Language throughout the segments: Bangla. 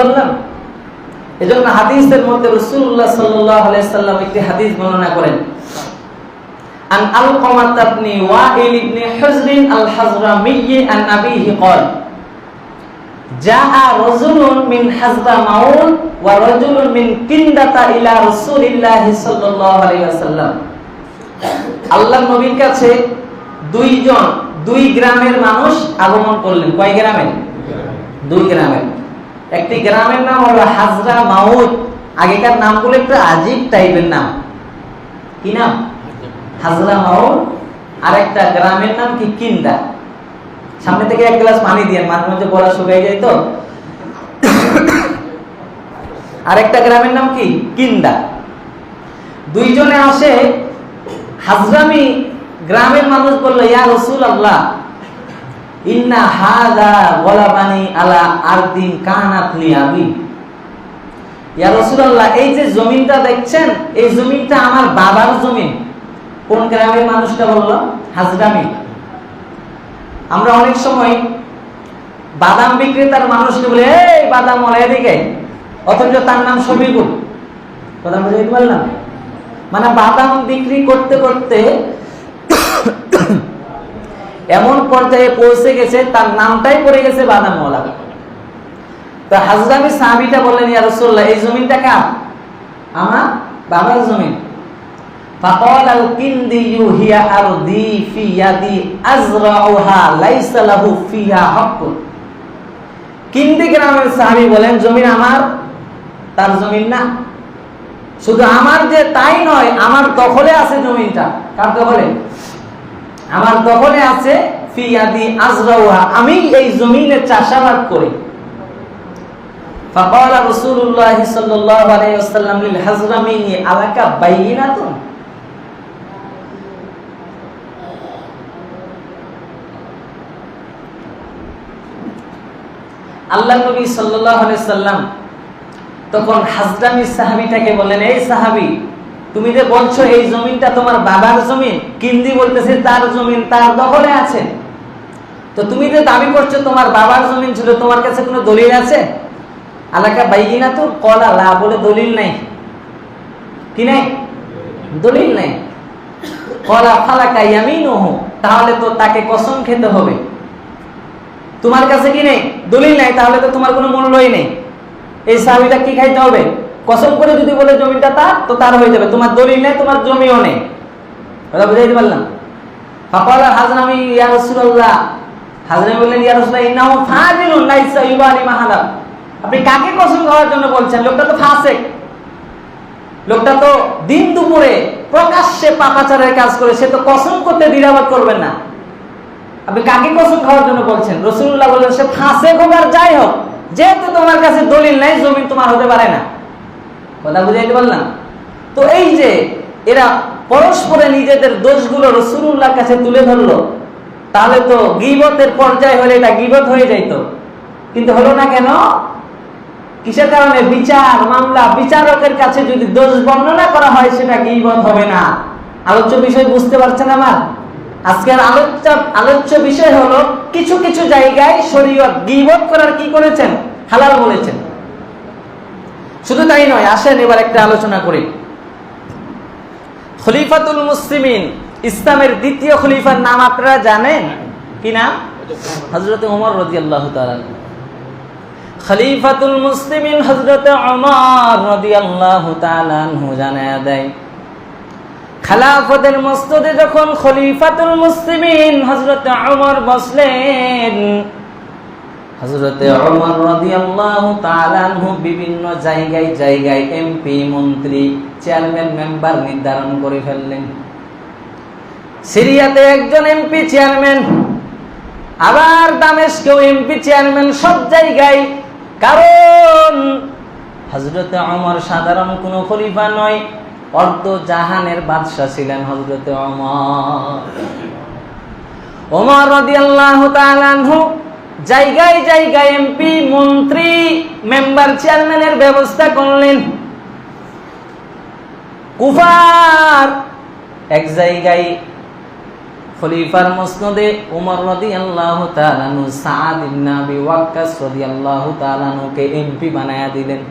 বললাম। এজন্য হাদিসের মধ্যে রাসূলুল্লাহ সাল্লাল্লাহু আলাইহি ওয়াসাল্লাম একটি হাদিস বর্ণনা করেন, আন আলকামাত ইবনে ওয়াইল ইবনে হুজর আল-হাজরামি আন আবিহি قال জাআ রাজুলুন মিন হাজরামাউত ওয়া রাজুলুন মিন কিন্দাতা ইলা রাসূলিল্লাহ সাল্লাল্লাহু আলাইহি ওয়াসাল্লাম। আল্লাহর নবীর কাছে দুই গ্রামের মানুষ আগমন করলেন। কয় গ্রামের? দুই গ্রামের। একটি গ্রামের নাম হলো হাজরামাউত। আগেকার নামগুলো একটু আজীব টাইপের নাম। কি নাম? হাজরামাউত। আর একটা গ্রামের নাম কি? কিন্দা। সামনে থেকে এক গ্লাস পানি দিয়ে, মাঝে মাঝে গলা শুকিয়ে যায় তো। আরেকটা গ্রামের নাম কি? কিন্দা। দুইজনে আসে। হাজরামি গ্রামের মানুষ বলল, ইয়া রাসূলুল্লাহ ইন্না হাযা গলাবানি আলা আরদিন কানাত লি আবি। ইয়া রাসূলুল্লাহ, এই যে জমিনটা দেখছেন, এই জমিনটা আমার বাবার জমিন। কোন গ্রামের মানুষটা বলল? হাজরামি। আমরা অনেক সময় বাদাম বিক্রেতার মানুষকে বলে, এই বাদাম ওলা এদিকে, অথচ তার নাম শফিকুল। কথা বুঝতে পারলাম? মানে বাদাম বিক্রি করতে করতে এমন পর্যায়ে পৌঁছে গেছে, তার নামটাই পড়ে গেছে বাদামওয়ালা। তো হাজরামি সাহাবীটা বললেন, ইয়া রাসূলুল্লাহ, এই জমিনটা কার? আমার বাবার জমিন। ফাকাল আল কিন্দিয়ু হিয়া আরদি ফি ইয়াদি আজরাউহা লাইসা লাহু ফিহা হাক্কুন। কিন্দি গ্রামের সাহাবী বলেন, জমিন আমার, তার জমিন না। শুধু আমার যে তাই নয়, আমার দখলে আছে জমিনটা। কার দখলে? আমার দখলে আছে। ফি ইয়াদি আজরাউহা, আমি এই জমিনে চাষাবাদ করি। ফাকাল রাসূলুল্লাহ সাল্লাল্লাহু আলাইহি ওয়াসাল্লাম লিল হাজরামি আলাকা বাইয়িনাতুন। আল্লাহ নবী সাল্লাল্লাহু আলাইহি সাল্লাম তখন হাজরামি সাহাবীটাকে বললেন, এই সাহাবী, তুমি যে বলছো এই জমিনটা তোমার বাবার জমিন, কিন্দি বলতেছে তার জমিন, তার দখলে আছে, তো তুমি যে দাবি করছো তোমার বাবার জমিন ছিল, তোমার কাছে কোনো দলিল আছে? আলাকা বাইয়িনাতুন ক্বালা লা, বলে দলিল নাই। কি নাই? দলিল নাই। ক্বালা ফালাকা ইয়ামিনুহু, তাহলে তো তাকে কসম খেতে হবে। তোমার কাছে কি নেই? দলিল নাই, তাহলে তো তোমার কোনো মূল্যই নেই। এই সাহাবীটা কি খাইতে হবে? কসম করে যদি বলে জমিটা তার, তো তার হয়ে যাবে। তোমার দলিল নেই, তোমার জমিও নেই। কথা বুঝাইতে পারলাম? ফাকালা হাজরামি ইয়া রাসূলুল্লাহ, হাজরামি বললেন, ইয়া রাসূলুল্লাহ ইন্নাহু ফাজিলুন লাইসা ইবালি মাহাদাম। আপনি কাকে কসম খাওয়ার জন্য বলছেন? লোকটা তো ফাসিক, লোকটা তো দিন দুপুরে প্রকাশ্যে পাপাচারের কাজ করে, সে তো কসম করতে দ্বিধাবোধ করবেন না। আপনি কাকে কসম খাওয়ার জন্য বলছেন? রাসূলুল্লাহ বললেন, সে ফাসিক হোক আর যাই হোক, যেহেতু তোমার কাছে দলিল নাই, জমিন তোমার হতে পারে না। কথা বুঝাইতে পারলাম? তো এই যে এরা পরস্পরে নিজেদের দোষগুলো রাসূলুল্লাহর কাছে তুলে ধরলো, তাহলে তো গীবতের পর্যায়ে হলে এটা গীবত হয়ে যাইত। কিন্তু হলো না কেন? কিসের কারণে? বিচার মামলা, বিচারকের কাছে যদি দোষ বর্ণনা করা হয়, সেটা গীবত হবে না। আলোচ্য বিষয় বুঝতে পারছেন আমার? আজকের আলোচ্য বিষয় হলো, কিছু কিছু জায়গায় শরীয়ত গীবত করার কি করেছেন? হালাল বলেছেন। শুধু তাই নয়, আসেন এবার একটা আলোচনা করি। খলিফাতুল মুসলিমিন, ইসলামের দ্বিতীয় খলিফার নাম আপনারা জানেন? কি নাম? হযরত ওমর রাদিয়াল্লাহু তাআলা। খলিফাতুল মুসলিমিন হযরত ওমর রাদিয়াল্লাহু তাআলা আনহু জানায়া দেয়, খেলাফতের মসনদে যখন খলিফাতুল মুসলিমিন হযরত ওমর বসলেন, হযরত ওমর রাদিয়াল্লাহু তাআলা আনহু বিভিন্ন জায়গায় জায়গায় এমপি, মন্ত্রী, চেয়ারম্যান, মেম্বার নির্ধারণ করে ফেললেন। সিরিয়াতে একজন এমপি চেয়ারম্যান, আবার দামেস্কেও এমপি চেয়ারম্যান, সব জায়গায়। কারণ হযরত ওমর সাধারণ কোনো খলিফা নয়, অর্ধ জাহানের বাদশা ছিলেন হযরত ওমর। ওমর রাদিয়াল্লাহু তাআলা আনহু জায়গায় জায়গায় এমপি, মন্ত্রী, মেম্বার, চেয়ারম্যানের ব্যবস্থা করলেন। কুফার এক জায়গায় খলিফার মসনদে ওমর রাদিয়াল্লাহু তাআলা আনহু সাদ ইবনে আবি ওয়াক্কাস রাদিয়াল্লাহু তাআলা আনহুকে এমপি বানায়া দিলেন।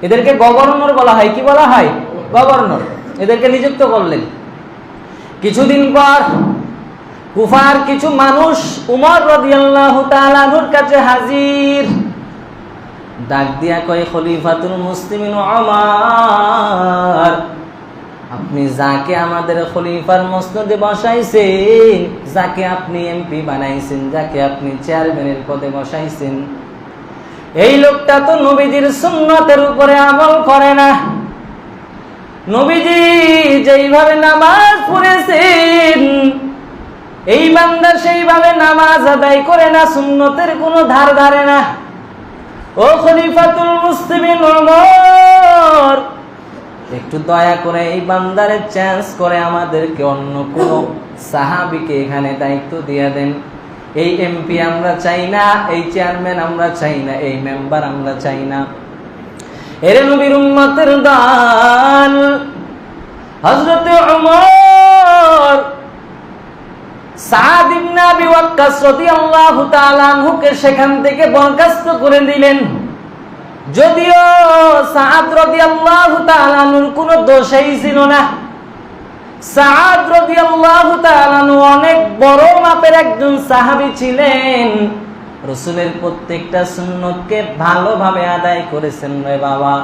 এদেরকে গভর্নর বলা হয়। কি বলা হয়? গভর্নর। এদেরকে নিযুক্ত করলেন। কিছুদিন পর কুফার কিছু মানুষ উমর রাদিয়াল্লাহু তাআলা আনহুর কাছে হাজির। ডাক দিয়া কয়, খলিফাতুল মুসলিমিন ওমর, আপনি যাকে আমাদের খলিফার মসনদে বসাইছেন, যাকে আপনি এমপি বানাইছেন, যাকে আপনি চেয়ারম্যানের পদে বসাইছেন, এই লোকটা তো নবীজির সুন্নতের উপরে আমল করে না। নবীজি যেইভাবে নামাজ পড়েছেন, এই বান্দা সেইভাবে নামাজ আদায় করে না, সুন্নতের কোনো ধার ধারে না। ও খলিফাতুল মুসলিমিন ওমর, একটু দয়া করে এই বান্দারে চেঞ্জ করে আমাদেরকে অন্য কোন সাহাবীকে এখানে দায়িত্ব দিয়ে দেন। এই এমপি আমরা চাই না, এই চেয়ারম্যান আমরা চাই না, এই মেম্বার আমরা চাই না। এর নবীর উম্মতের দল হযরত ওমর সাদ ইবনে আবি ওয়াক্কাস রাদিয়াল্লাহু তাআলা আনহুকে সেখান থেকে বরখাস্ত করে দিলেন। যদিও সাদ রাদিয়াল্লাহু তাআলা আনহুর কোনো দোষই ছিল না। সাদ রাদিয়াল্লাহু তাআলা আনহু অনেক বড় মাপের একজন সাহাবী ছিলেন। রাসূলের প্রত্যেকটা সুন্নতকে ভালোভাবে আদায় করেছেন রে বাবা।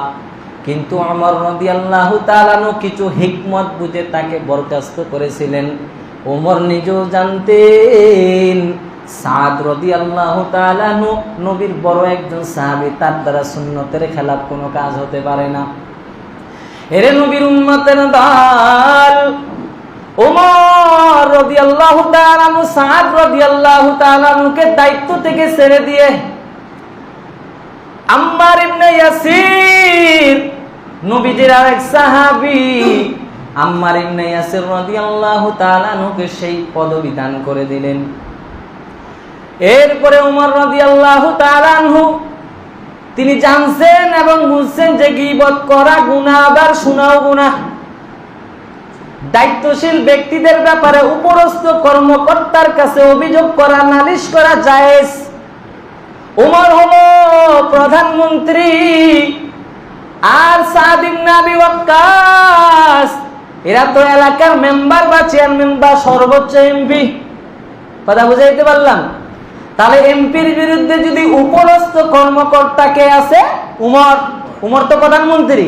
কিন্তু ওমর রাদিয়াল্লাহু তাআলা আনহু কিছু হিকমত বুঝে তাকে বরখাস্ত করেছিলেন। ওমর নিজেও জানতেন সাদ রাদিয়াল্লাহু তাআলা আনহু নবীর বড় একজন সাহাবী, তার দ্বারা সুন্নতের খেলাফ কোনো কাজ হতে পারে না। এর নবীর উম্মতের দল ওমর রাদিয়াল্লাহু তাআলা আনহু সাদ রাদিয়াল্লাহু তাআলা আনহুকে দায়িত্ব থেকে ছেড়ে দিয়ে আম্মার ইবনে ইয়াসির, নবীজির আরেক সাহাবী আম্মার ইবনে ইয়াসির রাদিয়াল্লাহু তাআলা আনহুকে সেই পদবি দান করে দিলেন। এরপরে ওমর রাদিয়াল্লাহু তাআলা আনহু তিনি জানছেন এবং বুঝছেন যে গীবত করা গুনাহ, আবার শোনাও গুনাহ। দায়িত্বশীল ব্যক্তিদের ব্যাপারে উপরস্থ কর্মকর্তার কাছে অভিযোগ করা, নালিশ করা জায়েজ। ওমর হলো প্রধানমন্ত্রী, আর সাদ ইবনে আবি ওয়াক্কাস এরা তো এলাকার মেম্বার বা চেয়ারম্যান বা সর্বোচ্চ এমপি। কথা বুঝাইতে পারলাম? তাহলে এমপির বিরুদ্ধে যদি উপরস্থ কর্মকর্তা কে আছে? উমর। উমর তো প্রধানমন্ত্রী,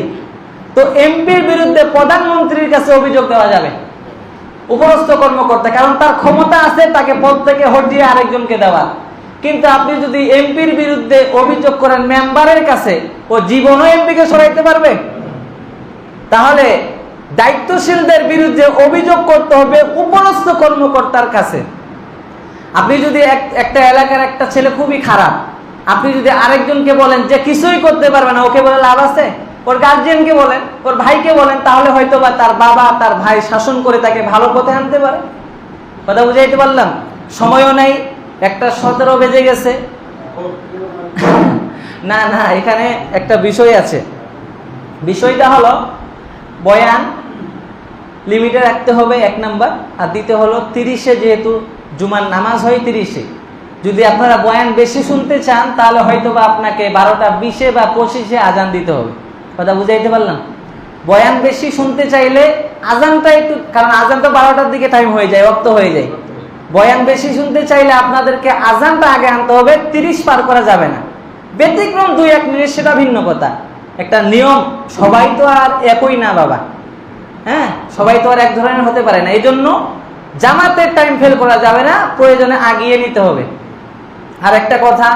তো এমপির বিরুদ্ধে প্রধানমন্ত্রীর কাছে অভিযোগ দেওয়া যাবে, উপরস্থ কর্মকর্তা, কারণ তার ক্ষমতা আছে তাকে পদ থেকে হটিয়ে আরেকজনকে দেওয়া। কিন্তু আপনি যদি এমপির বিরুদ্ধে অভিযোগ করেন মেম্বারের কাছে, ও জীবনও এমপিকে সরাইতে পারবে? তাহলে দায়িত্বশীলদের বিরুদ্ধে অভিযোগ করতে হবে উপরস্থ কর্মকর্তার কাছে। আপনি যদি একটা এলাকার একটা ছেলে খুবই খারাপ, আপনি যদি আরেকজনকে বলেন যে কিছুই করতে পারবে না, ওকে বলে লাভ আছে? ওর গার্জিয়ানকে বলেন, ওর ভাইকে বলেন, তাহলে হয়তো বা তার বাবা তার ভাই শাসন করে তাকে ভালো পথে আনতে পারে। কথা বুঝাইতে পারলাম? সময়ও নাই, 1:17 বেজে গেছে। না না, এখানে একটা বিষয় আছে। বিষয়টা হলো বয়ান লিমিটে রাখতে হবে 1 নাম্বার, আর দিতে হলো 30-এ, যেহেতু জুমার নামাজ হয় 30-এ। যদি আপনারা বয়ান বেশি শুনতে চান তাহলে হয়তো বা আপনাকে 12:20 বা 25-এ আজান দিতে হবে। কথা বুঝাইতে পারলাম? বয়ান বেশি শুনতে চাইলে আজানটা একটু, কারণ আজান তো 12টার দিকে টাইম হয়ে যায়, ওয়াক্ত হয়ে যায়। বয়ান বেশি শুনতে চাইলে আপনাদেরকে আজানটা আগে আনতে হবে, 30 পার করা যাবে না। ব্যতিক্রম 2-1 মিনিট, সেটা ভিন্ন কথা, একটা নিয়ম। সবাই তো আর একই না বাবা, হ্যাঁ, সবাই তো আর এক ধরনের হতে পারে না। এই জন্য জামাতের টাইম ফেল করা যাবে না, প্রয়োজনে আগিয়ে নিতে হবে। আর একটা কথা,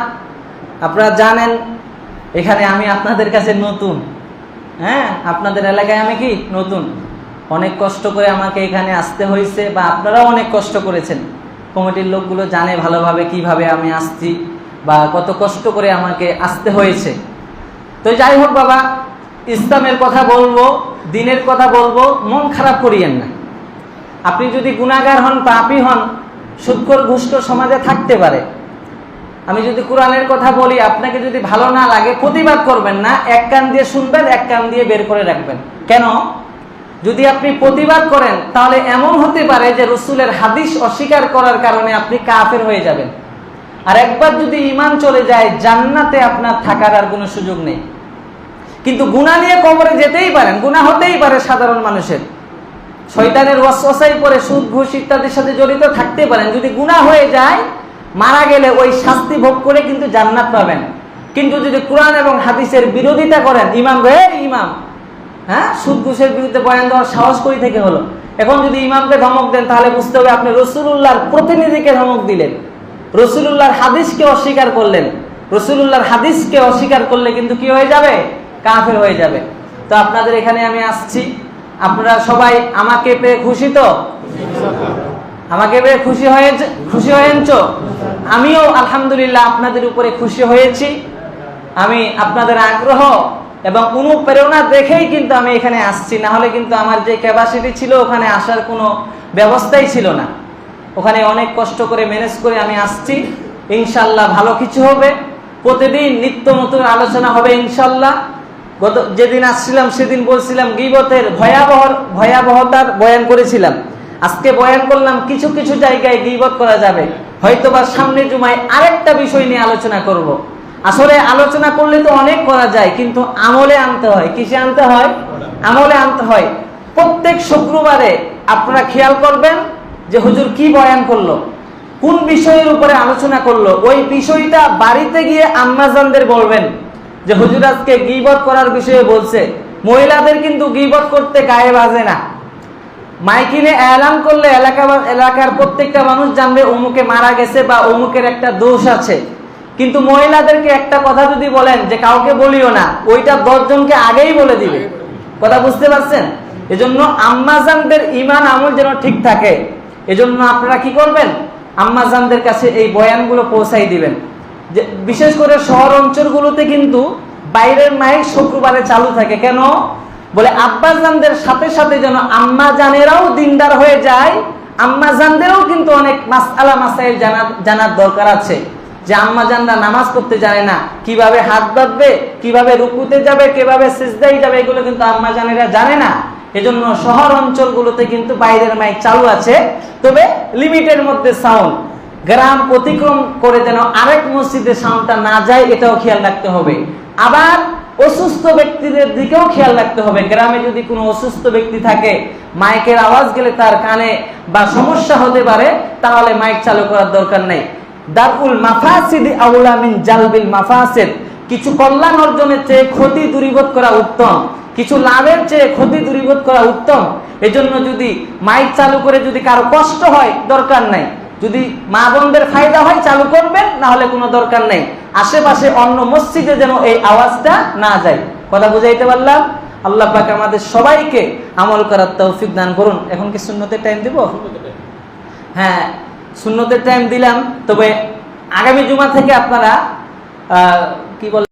আপনারা জানেন এখানে আমি আপনাদের কাছে নতুন, হ্যাঁ, আপনাদের এলাকায় আমি কি নতুন। অনেক কষ্ট করে আমাকে এখানে আসতে হয়েছে, বা আপনারাও অনেক কষ্ট করেছেন। কমিটির লোকগুলো জানে ভালোভাবে কিভাবে আমি আসছি বা কত কষ্ট করে আমাকে আসতে হয়েছে। তো যাই হোক বাবা, ইসলামের কথা বলবো, দিনের কথা বলবো, মন খারাপ করিয়েন না। আপনি যদি গুনাহগার হন, পাপী হন, সুদখোর ঘুষখোর সমাজে থাকতে পারে। আমি যদি কোরআনের কথা বলি, আপনাকে যদি ভালো না লাগে প্রতিবাদ করবেন না, 1 কান দিয়ে শুনবেন, 1 কান দিয়ে বের করে রাখবেন। কেন? যদি আপনি প্রতিবাদ করেন তাহলে এমন হতে পারে যে রসুলের হাদিস অস্বীকার করার কারণে আপনি কাফের হয়ে যাবেন। আর একবার যদি ঈমান চলে যায়, জান্নাতে আপনার থাকার আর কোনো সুযোগ নেই। কিন্তু গুনাহ নিয়ে কবরে যেতেই পারেন, গুনাহ হতেই পারে সাধারণ মানুষের, শয়তানের ওয়াসওয়াসায় পড়ে সুদ ঘুষ ইত্যাদির সাথে জড়িত থাকতে পারেন। যদি গুনাহ হয়ে যায়, মারা গেলে ওই শাস্তি ভোগ করে কিন্তু জান্নাত পাবেন। কিন্তু যদি কোরআন এবং হাদিসের বিরোধিতা করেন, ইমাম ইমাম হ্যাঁ সুদ ঘুষের বিরুদ্ধে বয়ান দেওয়ার সাহস কই থেকে হলো? এখন যদি ইমামকে ধমক দেন তাহলে বুঝতে হবে আপনি রাসূলুল্লাহর প্রতিনিধিকে ধমক দিলেন, রাসূলুল্লাহর হাদিসকে অস্বীকার করলেন। রাসূলুল্লাহর হাদিসকে অস্বীকার করলে কিন্তু কি হয়ে যাবে? কাফের হয়ে যাবে। তো আপনাদের এখানে আমি আসছি, আপনারা সবাই আমাকে পেয়ে খুশি তো? আমাকে পেয়ে খুশি হয়েছো? আমিও আলহামদুলিল্লাহ আপনাদের উপরে খুশি হয়েছি। আমি আপনাদের আগ্রহ এবং অনুপ্রেরণা দেখেই কিন্তু আমি এখানে আসছি, না হলে কিন্তু আমার যে ক্যাপাসিটি ছিল ওখানে আসার কোনো ব্যবস্থাই ছিল না। ওখানে অনেক কষ্ট করে ম্যানেজ করে আমি আসছি। ইনশাল্লাহ ভালো কিছু হবে, প্রতিদিন নিত্য নতুন আলোচনা হবে ইনশাল্লাহ। যেদিন আসছিলাম সেদিন বলছিলাম গীবতের ভয়াবহতার বয়ান করেছিলাম। আজকে বয়ান করলাম কিছু কিছু জায়গায় গীবত করা যাবে, হয়তোবা সামনের জুমায় আরেকটা বিষয় নিয়ে আলোচনা করব। আসলে আলোচনা করলে তো অনেক করা যায়, কিন্তু আমলে আনতে হয়। কিসে আনতে হয়? আমলে আনতে হয়। প্রত্যেক শুক্রবারে আপনারা খেয়াল করবেন যে হুজুর কি বয়ান করলো, কোন বিষয়ের উপরে আলোচনা করলো, ওই বিষয়টা বাড়িতে গিয়ে আম্মাজানদের বলবেন যে হুজুর আজকে গীবত করার বিষয়ে বলছে। মহিলাদের কিন্তু গীবত করতে গায়ে বাজে না। মাইকিনে এলান করলে এলাকার প্রত্যেকটা মানুষ জানবে অমুকে মারা গেছে বা অমুকের একটা দোষ আছে। কিন্তু মহিলাদেরকে একটা কথা যদি বলেন যে কাউকে বলিও না, ওইটা 10 জনকে আগেই বলে দিবে। কথা বুঝতে পারছেন? এজন্য আম্মাজানদের ঈমান আমল যেন ঠিক থাকে, এজন্য আপনারা কি করবেন? আম্মাজানদের কাছে এই বয়ানগুলো পৌঁছাই দিবেন। যে বিশেষ করে শহর অঞ্চলগুলোতে কিন্তু বাইরের মাইক শুক্রবারে চালু থাকে। কেন? বলে আব্বাজানদের সাথে সাথে যেন আম্মাজানেরাও দিনদার হয়ে যায়, আম্মাজানদেরও কিন্তু অনেক মাসআলা মাসাইল জানার দরকার আছে। যে আম্মাজানরা নামাজ পড়তে জানে না, কিভাবে হাত বাঁধবে, কিভাবে রুকুতে যাবে, কিভাবে সিজদায় যাবে, এগুলো কিন্তু আম্মাজানেরা জানে না। এজন্য শহর অঞ্চলগুলোতে কিন্তু বাইরের মাইক চালু আছে, তবে লিমিটের মধ্যে সাউন্ড। গ্রাম অতিক্রম করে যেন আরেক মসজিদে সাউন্ডটা না যায়, এটাও খেয়াল রাখতে হবে। আবার অসুস্থ ব্যক্তিদের দিকেও খেয়াল রাখতে হবে। গ্রামে যদি কোনো অসুস্থ ব্যক্তি থাকে, মাইকের আওয়াজ গেলে তার কানে বা সমস্যা হতে পারে, তাহলে মাইক চালু করার দরকার নেই। দারুল মাফাসিদি আউলা মিন জালবিল মাফাসিদ। কিছু কল্যাণ অর্জনের চেয়ে ক্ষতি দূরীভূত করা উত্তম, কিছু লাভের চেয়ে ক্ষতি দূরীভূত করা উত্তম। এজন্য যদি মাইক চালু করে যদি কারো কষ্ট হয়, দরকার নাই। যদি মা বোনদের ফায়দা হয় চালু করবেন, না হলে কোনো দরকার নেই। আশেপাশে অন্য মসজিদে যেন এই আওয়াজটা না যায়। কথা বুঝাইতে পারলাম? আল্লাহ পাক আমাদের সবাইকে আমল করার তৌফিক দান করুন। এখন কি সুন্নতের টাইম দিব? হ্যাঁ, সুন্নতের টাইম দিলাম। তবে আগামী জুমা থেকে আপনারা কি বলে